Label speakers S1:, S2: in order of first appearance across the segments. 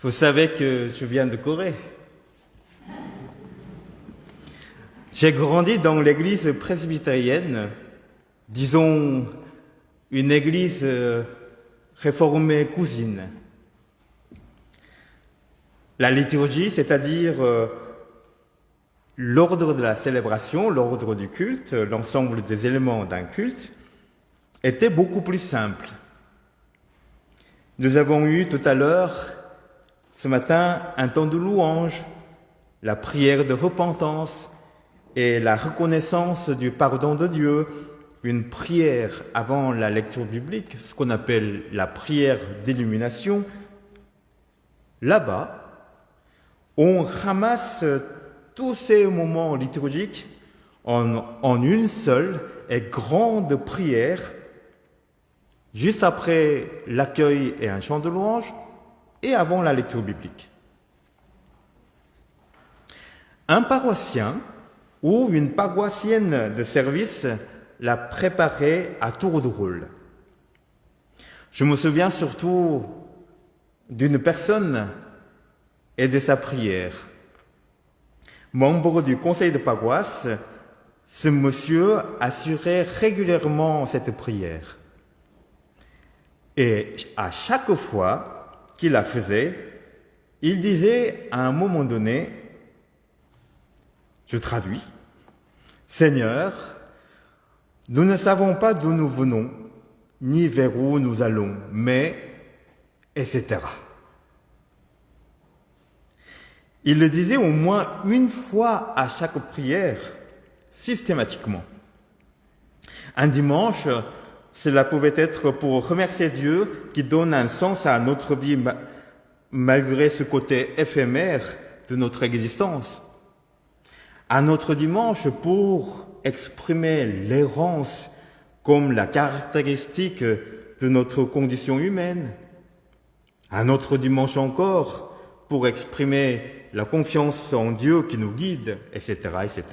S1: Vous savez que je viens de Corée. J'ai grandi dans l'église presbytérienne, disons une église réformée cousine. La liturgie, c'est-à-dire l'ordre de la célébration, l'ordre du culte, l'ensemble des éléments d'un culte, était beaucoup plus simple. Nous avons eu tout à l'heure, ce matin, un temps de louange, la prière de repentance et la reconnaissance du pardon de Dieu, une prière avant la lecture biblique, ce qu'on appelle la prière d'illumination. Là-bas, on ramasse tous ces moments liturgiques en une seule et grande prière, juste après l'accueil et un chant de louange, et avant la lecture biblique. Un paroissien ou une paroissienne de service l'a préparé à tour de rôle. Je me souviens surtout d'une personne et de sa prière. Membre du conseil de paroisse, ce monsieur assurait régulièrement cette prière. Et à chaque fois qu'il la faisait, il disait à un moment donné, je traduis, « Seigneur, nous ne savons pas d'où nous venons, ni vers où nous allons, mais... » etc. Il le disait au moins une fois à chaque prière, systématiquement. Un dimanche, cela pouvait être pour remercier Dieu qui donne un sens à notre vie malgré ce côté éphémère de notre existence. Un autre dimanche pour exprimer l'errance comme la caractéristique de notre condition humaine. Un autre dimanche encore pour exprimer la confiance en Dieu qui nous guide, etc., etc.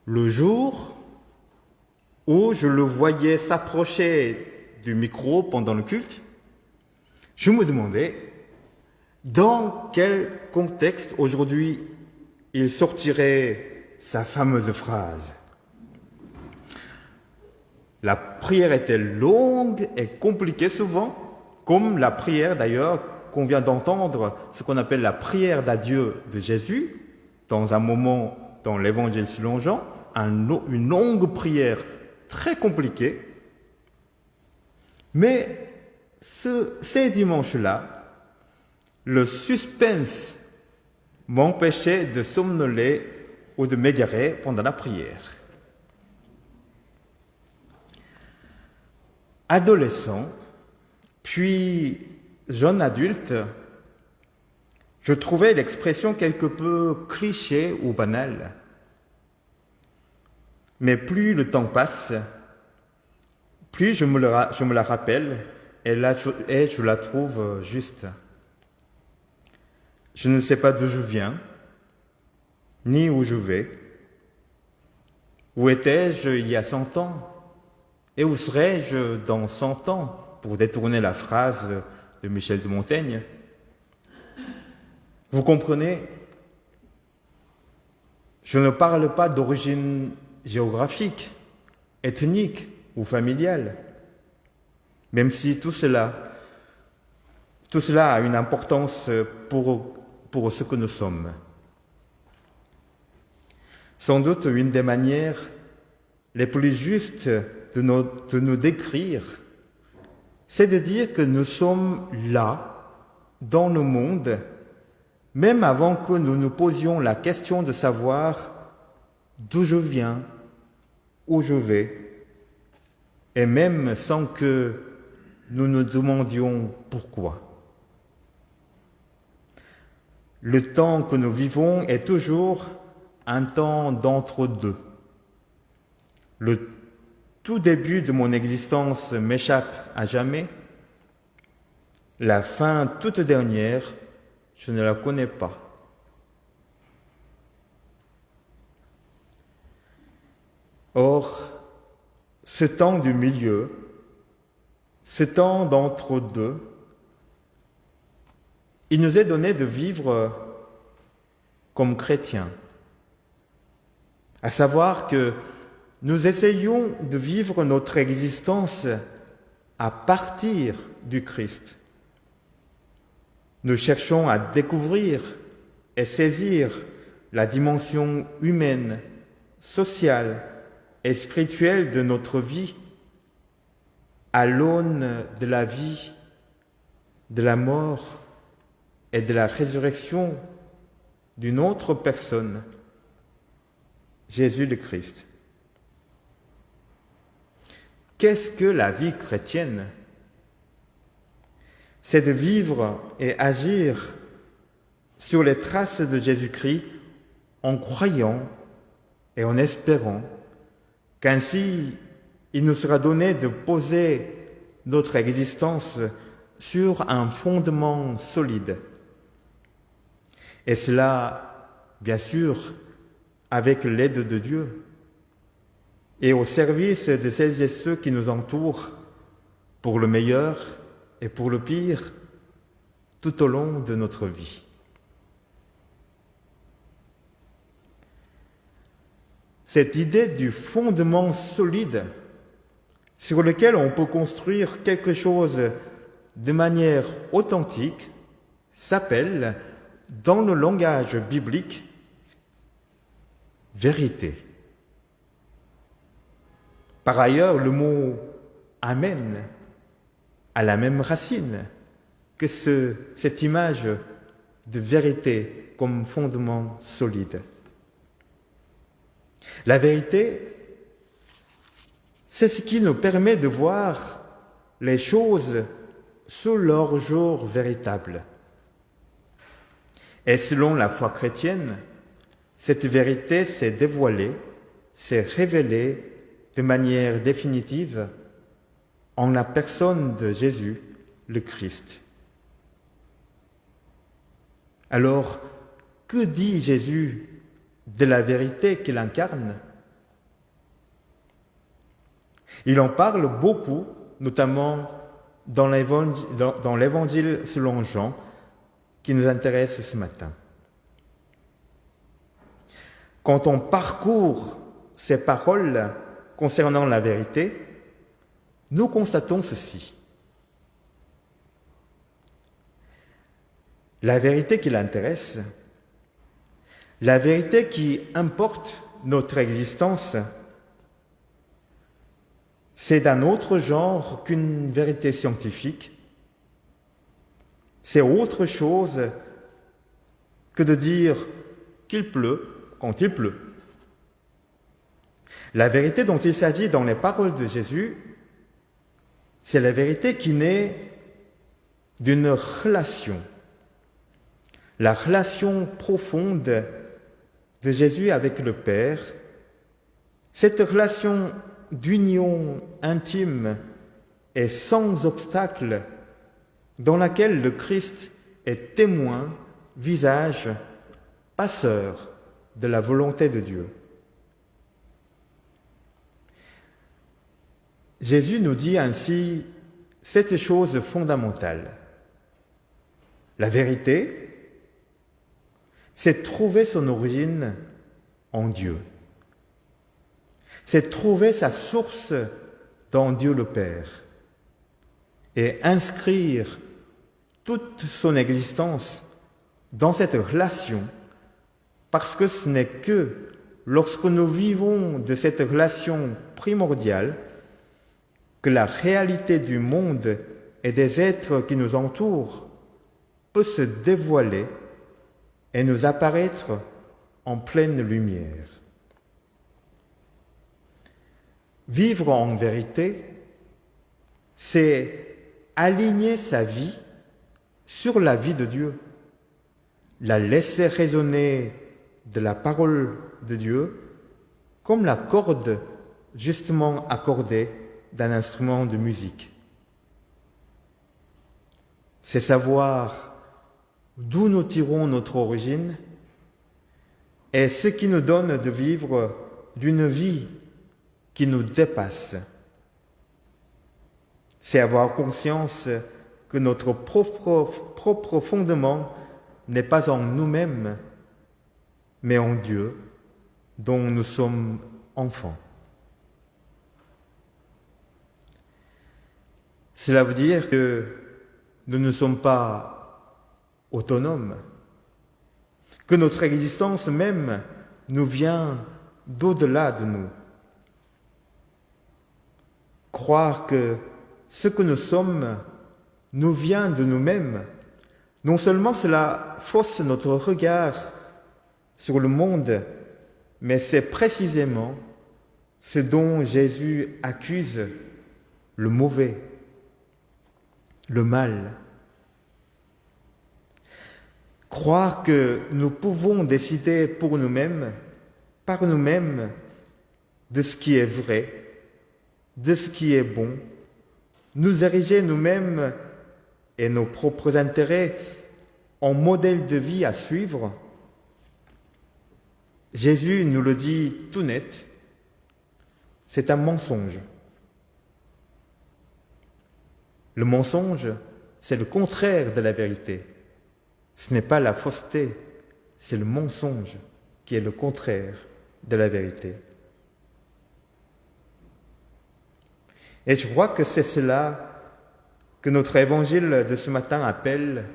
S1: Le jour où je le voyais s'approcher du micro pendant le culte, je me demandais dans quel contexte aujourd'hui il sortirait sa fameuse phrase. La prière était longue et compliquée souvent, comme la prière d'ailleurs qu'on vient d'entendre, ce qu'on appelle la prière d'adieu de Jésus, dans un moment dans l'évangile selon Jean, une longue prière très compliquée. Mais ces dimanches-là, le suspense m'empêchait de somnoler ou de m'égarer pendant la prière. Adolescent, puis jeune adulte, je trouvais l'expression quelque peu cliché ou banale. Mais plus le temps passe, plus je me la rappelle et je la trouve juste. Je ne sais pas d'où je viens, ni où je vais. Où étais-je il y a 100 ans? Et où serais-je dans 100 ans, pour détourner la phrase de Michel de Montaigne? Vous comprenez? Je ne parle pas d'origine géographique, ethnique ou familiale, même si tout cela a une importance pour ce que nous sommes. Sans doute une des manières les plus justes de nous décrire, c'est de dire que nous sommes là, dans le monde, même avant que nous nous posions la question de savoir d'où je viens, où je vais, et même sans que nous nous demandions pourquoi. Le temps que nous vivons est toujours un temps d'entre-deux. Le tout début de mon existence m'échappe à jamais. La fin toute dernière, je ne la connais pas. Or, ce temps du milieu, ce temps d'entre-deux, il nous est donné de vivre comme chrétiens, à savoir que nous essayons de vivre notre existence à partir du Christ. Nous cherchons à découvrir et saisir la dimension humaine, sociale et spirituelle de notre vie à l'aune de la vie, de la mort et de la résurrection d'une autre personne, Jésus le Christ. Qu'est-ce que la vie chrétienne? C'est de vivre et agir sur les traces de Jésus-Christ en croyant et en espérant qu'ainsi il nous sera donné de poser notre existence sur un fondement solide. Et cela, bien sûr, avec l'aide de Dieu et au service de celles et ceux qui nous entourent pour le meilleur et pour le pire tout au long de notre vie. Cette idée du fondement solide sur lequel on peut construire quelque chose de manière authentique s'appelle, dans le langage biblique, vérité. Par ailleurs, le mot « amen » a la même racine que cette image de vérité comme fondement solide. La vérité, c'est ce qui nous permet de voir les choses sous leur jour véritable. Et selon la foi chrétienne, cette vérité s'est dévoilée, s'est révélée de manière définitive en la personne de Jésus, le Christ. Alors, que dit Jésus de la vérité qu'il incarne? Il en parle beaucoup, notamment dans l'Évangile selon Jean, qui nous intéresse ce matin. Quand on parcourt ces paroles concernant la vérité, nous constatons ceci. La vérité qui l'intéresse, la vérité qui importe notre existence, c'est d'un autre genre qu'une vérité scientifique. C'est autre chose que de dire qu'il pleut quand il pleut. La vérité dont il s'agit dans les paroles de Jésus, c'est la vérité qui naît d'une relation. La relation profonde de Jésus avec le Père, cette relation d'union intime et sans obstacle dans laquelle le Christ est témoin, visage, passeur de la volonté de Dieu. Jésus nous dit ainsi cette chose fondamentale. La vérité, c'est trouver son origine en Dieu. C'est trouver sa source dans Dieu le Père et inscrire toute son existence dans cette relation, parce que ce n'est que lorsque nous vivons de cette relation primordiale que la réalité du monde et des êtres qui nous entourent peut se dévoiler et nous apparaître en pleine lumière. Vivre en vérité, c'est aligner sa vie sur la vie de Dieu, la laisser résonner de la parole de Dieu comme la corde justement accordée d'un instrument de musique. C'est savoir d'où nous tirons notre origine et ce qui nous donne de vivre d'une vie qui nous dépasse. C'est avoir conscience que notre propre fondement n'est pas en nous-mêmes, mais en Dieu, dont nous sommes enfants. Cela veut dire que nous ne sommes pas autonomes, que notre existence même nous vient d'au-delà de nous. Croire que ce que nous sommes nous vient de nous-mêmes, non seulement cela fausse notre regard sur le monde, mais c'est précisément ce dont Jésus accuse le mauvais, le mal. Croire que nous pouvons décider pour nous-mêmes, par nous-mêmes, de ce qui est vrai, de ce qui est bon, nous ériger nous-mêmes et nos propres intérêts en modèle de vie à suivre. Jésus nous le dit tout net, c'est un mensonge. Le mensonge, c'est le contraire de la vérité. Ce n'est pas la fausseté, c'est le mensonge qui est le contraire de la vérité. Et je crois que c'est cela que notre évangile de ce matin appelle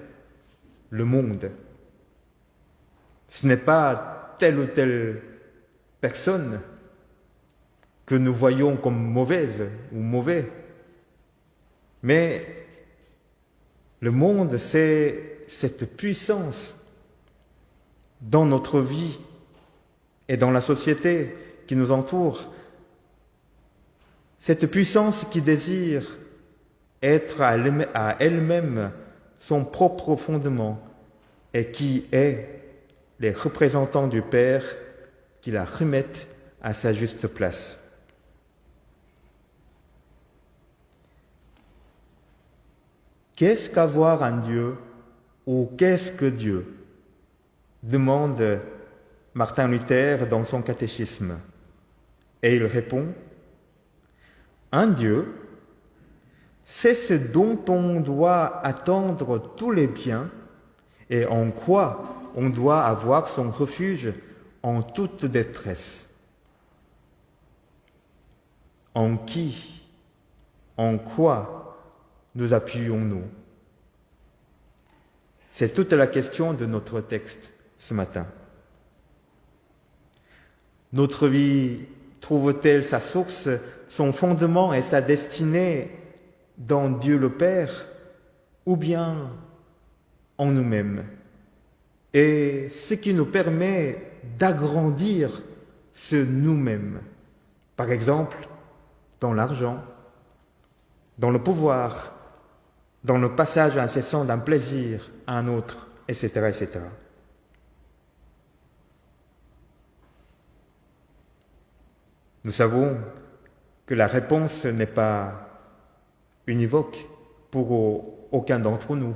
S1: le monde. Ce n'est pas telle ou telle personne que nous voyons comme mauvaise ou mauvais, mais le monde, c'est cette puissance dans notre vie et dans la société qui nous entoure, cette puissance qui désire être à elle-même son propre fondement et qui est les représentants du Père qui la remettent à sa juste place. Qu'est-ce qu'avoir un Dieu ou qu'est-ce que Dieu? Demande Martin Luther dans son catéchisme. Et il répond, un Dieu, c'est ce dont on doit attendre tous les biens et en quoi on doit avoir son refuge en toute détresse. En qui, en quoi nous appuyons-nous? C'est toute la question de notre texte ce matin. Notre vie trouve-t-elle sa source, son fondement et sa destinée dans Dieu le Père ou bien en nous-mêmes? Et ce qui nous permet d'agrandir ce nous-mêmes, par exemple dans l'argent, dans le pouvoir, dans le passage incessant d'un plaisir à un autre, etc., etc. Nous savons que la réponse n'est pas univoque pour aucun d'entre nous.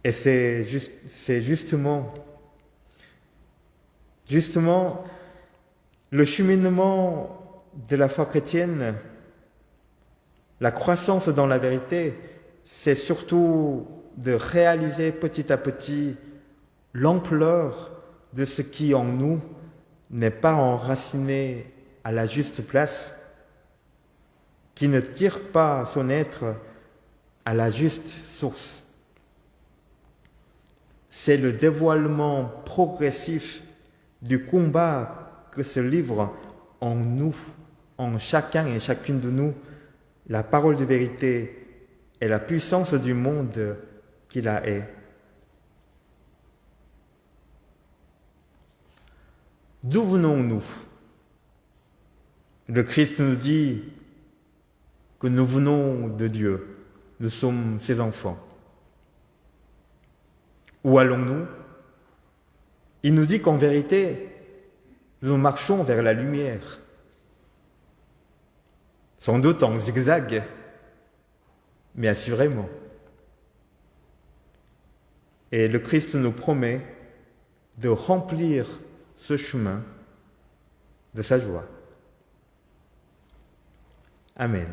S1: Et c'est justement le cheminement de la foi chrétienne, la croissance dans la vérité, c'est surtout de réaliser petit à petit l'ampleur de ce qui en nous n'est pas enraciné à la juste place, qui ne tire pas son être à la juste source. C'est le dévoilement progressif du combat que se livre en nous, en chacun et chacune de nous, la parole de vérité et la puissance du monde qui la est. D'où venons-nous? Le Christ nous dit que nous venons de Dieu, nous sommes ses enfants. Où allons-nous? Il nous dit qu'en vérité, nous marchons vers la lumière, sans doute en zigzag, mais assurément. Et le Christ nous promet de remplir ce chemin de sa joie. Amen.